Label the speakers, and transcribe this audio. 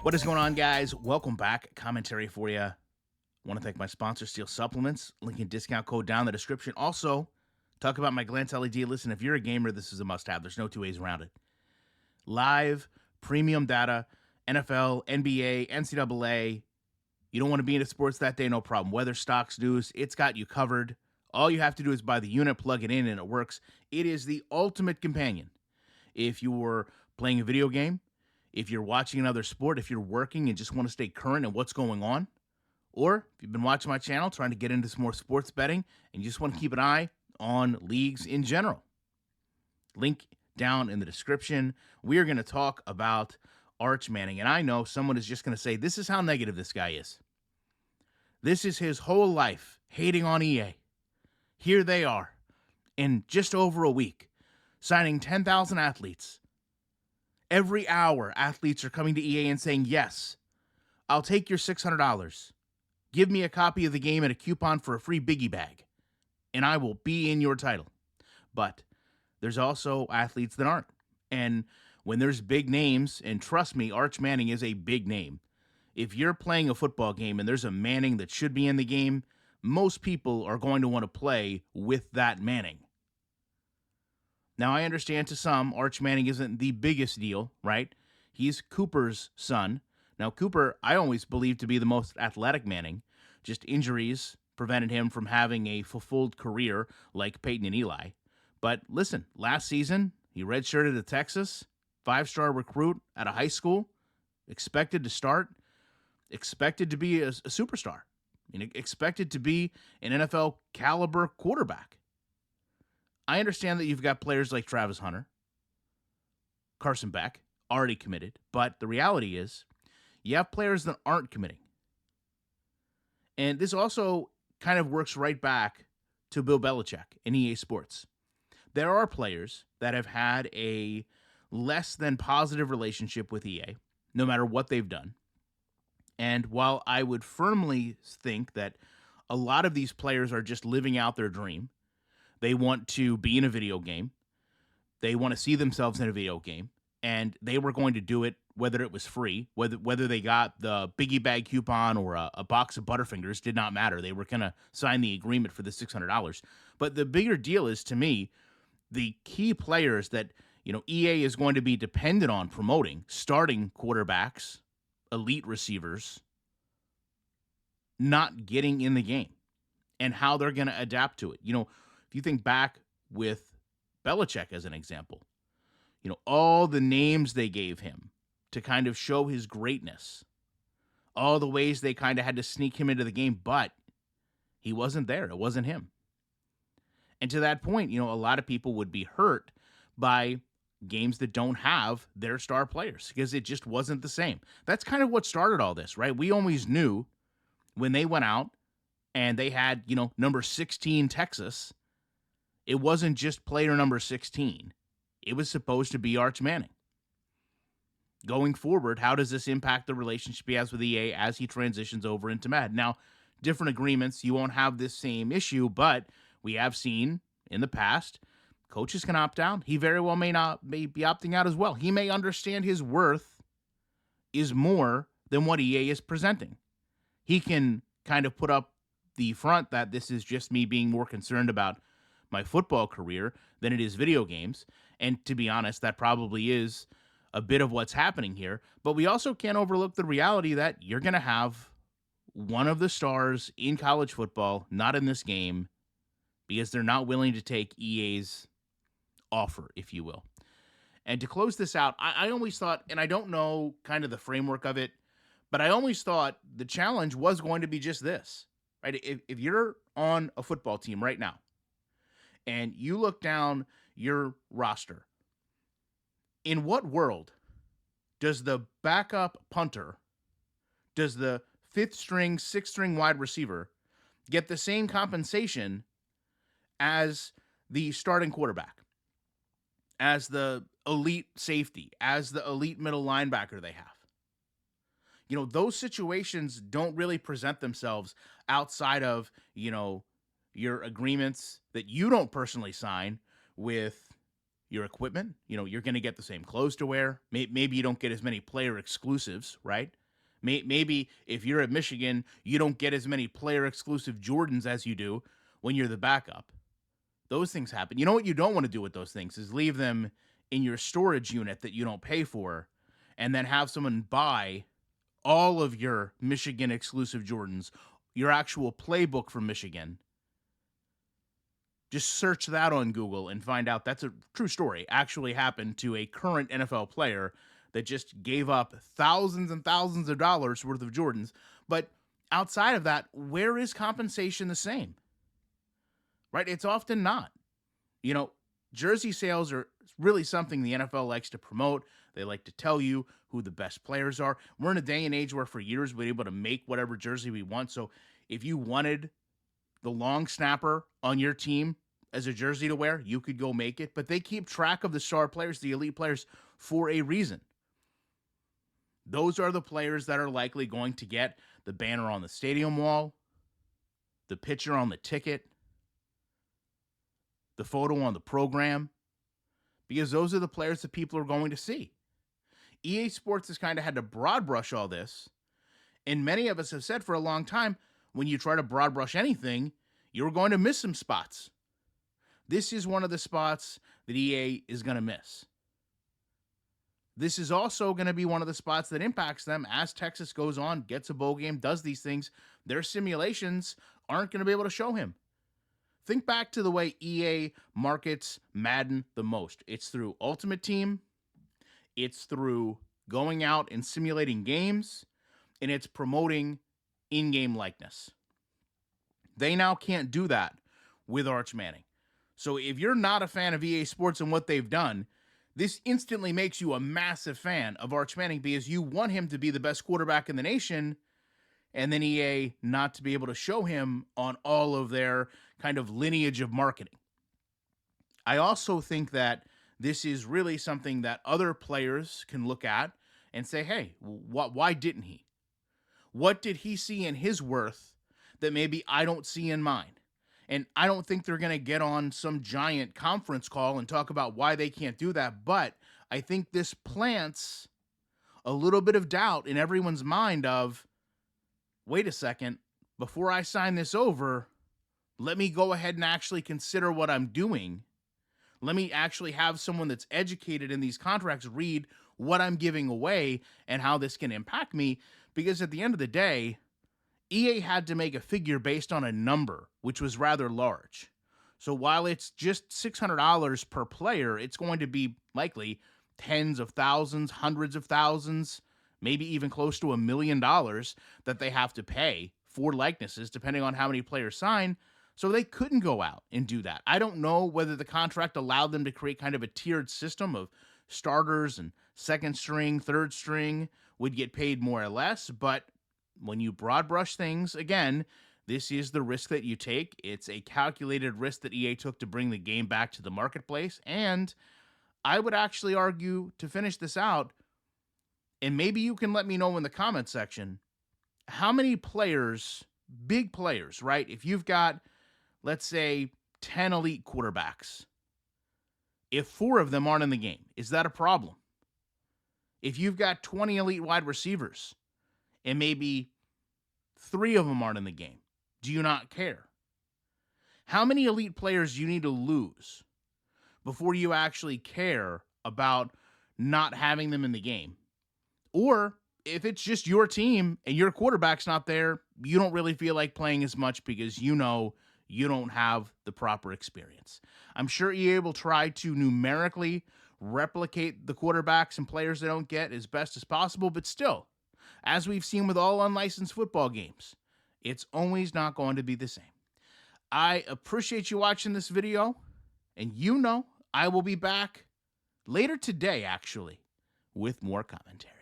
Speaker 1: What is going on, guys? Welcome back. Commentary for you. Want to thank my sponsor, Steel Supplements. Link and discount code down in the description. Also, talk about my Glance LED. Listen, if you're a gamer, this is a must-have. There's no two ways around it. Live, premium data, NFL, NBA, NCAA. You don't want to be into sports that day, no problem. Weather, stocks, news, it's got you covered. All you have to do is buy the unit, plug it in, and it works. It is the ultimate companion. If you were playing a video game, if you're watching another sport, if you're working and just want to stay current in what's going on, or if you've been watching my channel trying to get into some more sports betting and you just want to keep an eye on leagues in general, link down in the description. We are going to talk about Arch Manning. And I know someone is just going to say, this is how negative this guy is. This is his whole life hating on EA. Here they are in just over a week, signing 10,000 athletes. Every hour, athletes are coming to EA and saying, yes, I'll take your $600. Give me a copy of the game and a coupon for a free biggie bag, and I will be in your title. But there's also athletes that aren't. And when there's big names, and trust me, Arch Manning is a big name. If you're playing a football game and there's a Manning that should be in the game, most people are going to want to play with that Manning. Now, I understand to some, Arch Manning isn't the biggest deal, right? He's Cooper's son. Now, Cooper, I always believed to be the most athletic Manning. Just injuries prevented him from having a fulfilled career like Peyton and Eli. But listen, last season, he redshirted at Texas, 5-star recruit out of high school, expected to start, expected to be a superstar, expected to be an NFL caliber quarterback. I understand that you've got players like Travis Hunter, Carson Beck, already committed, but the reality is you have players that aren't committing. And this also kind of works right back to Bill Belichick in EA Sports. There are players that have had a less than positive relationship with EA, no matter what they've done. And while I would firmly think that a lot of these players are just living out their dream, they want to be in a video game, they want to see themselves in a video game, and they were going to do it whether it was free, whether they got the biggie bag coupon or a box of Butterfingers, did not matter. They were going to sign the agreement for the $600. But the bigger deal is, to me, the key players that EA is going to be dependent on promoting, starting quarterbacks, elite receivers, not getting in the game, and how they're going to adapt to it. If you think back with Belichick as an example, all the names they gave him to kind of show his greatness, all the ways they kind of had to sneak him into the game, but he wasn't there. It wasn't him. And to that point, a lot of people would be hurt by games that don't have their star players because it just wasn't the same. That's kind of what started all this, right? We always knew when they went out and they had, number 16 Texas, it wasn't just player number 16. It was supposed to be Arch Manning. Going forward, how does this impact the relationship he has with EA as he transitions over into Madden? Now, different agreements, you won't have this same issue, but we have seen in the past, coaches can opt out. He very well may be opting out as well. He may understand his worth is more than what EA is presenting. He can kind of put up the front that this is just me being more concerned about my football career than it is video games. And to be honest, that probably is a bit of what's happening here. But we also can't overlook the reality that you're going to have one of the stars in college football not in this game because they're not willing to take EA's offer, if you will. And to close this out, I always thought, and I don't know kind of the framework of it, but I always thought the challenge was going to be just this, right? If you're on a football team right now and you look down your roster, in what world does the backup punter, does the fifth string, sixth string wide receiver get the same compensation as the starting quarterback, as the elite safety, as the elite middle linebacker they have? Those situations don't really present themselves outside of, your agreements that you don't personally sign with your equipment. You know, you're going to get the same clothes to wear. Maybe you don't get as many player exclusives, right? Maybe if you're at Michigan, you don't get as many player exclusive Jordans as you do when you're the backup. Those things happen. You know what you don't want to do with those things is leave them in your storage unit that you don't pay for and then have someone buy all of your Michigan exclusive Jordans, your actual playbook from Michigan. Just search that on Google and find out that's a true story. Actually happened to a current NFL player that just gave up thousands and thousands of dollars worth of Jordans. But outside of that, where is compensation the same? Right? It's often not. You know, jersey sales are really something the NFL likes to promote. They like to tell you who the best players are. We're in a day and age where for years we're able to make whatever jersey we want. So if you wanted the long snapper on your team as a jersey to wear, you could go make it. But they keep track of the star players, the elite players, for a reason. Those are the players that are likely going to get the banner on the stadium wall, the picture on the ticket, the photo on the program, because those are the players that people are going to see. EA Sports has kind of had to broad brush all this, and many of us have said for a long time, when you try to broad brush anything, you're going to miss some spots. This is one of the spots that EA is going to miss. This is also going to be one of the spots that impacts them as Texas goes on, gets a bowl game, does these things. Their simulations aren't going to be able to show him. Think back to the way EA markets Madden the most. It's through Ultimate Team, it's through going out and simulating games, and it's promoting in-game likeness. They now can't do that with Arch Manning. So if you're not a fan of EA Sports and what they've done, this instantly makes you a massive fan of Arch Manning because you want him to be the best quarterback in the nation, and then EA not to be able to show him on all of their kind of lineage of marketing. I also think that this is really something that other players can look at and say, hey, why didn't he? What did he see in his worth that maybe I don't see in mine? And I don't think they're going to get on some giant conference call and talk about why they can't do that. But I think this plants a little bit of doubt in everyone's mind of, wait a second, before I sign this over, let me go ahead and actually consider what I'm doing. Let me actually have someone that's educated in these contracts read what I'm giving away and how this can impact me. Because at the end of the day, EA had to make a figure based on a number, which was rather large. So while it's just $600 per player, it's going to be likely tens of thousands, hundreds of thousands, maybe even close to $1 million that they have to pay for likenesses, depending on how many players sign. So they couldn't go out and do that. I don't know whether the contract allowed them to create kind of a tiered system of starters and second string, third string would get paid more or less, but when you broad brush things, again, this is the risk that you take. It's a calculated risk that EA took to bring the game back to the marketplace. And I would actually argue, to finish this out, and maybe you can let me know in the comment section, how many players, big players, right? If you've got, let's say, 10 elite quarterbacks, if 4 of them aren't in the game, is that a problem? If you've got 20 elite wide receivers, and maybe 3 of them aren't in the game, do you not care? How many elite players do you need to lose before you actually care about not having them in the game? Or if it's just your team and your quarterback's not there, you don't really feel like playing as much because you know you don't have the proper experience. I'm sure EA will try to numerically replicate the quarterbacks and players they don't get as best as possible, but still, as we've seen with all unlicensed football games, it's always not going to be the same. I appreciate you watching this video, and you know I will be back later today, actually, with more commentary.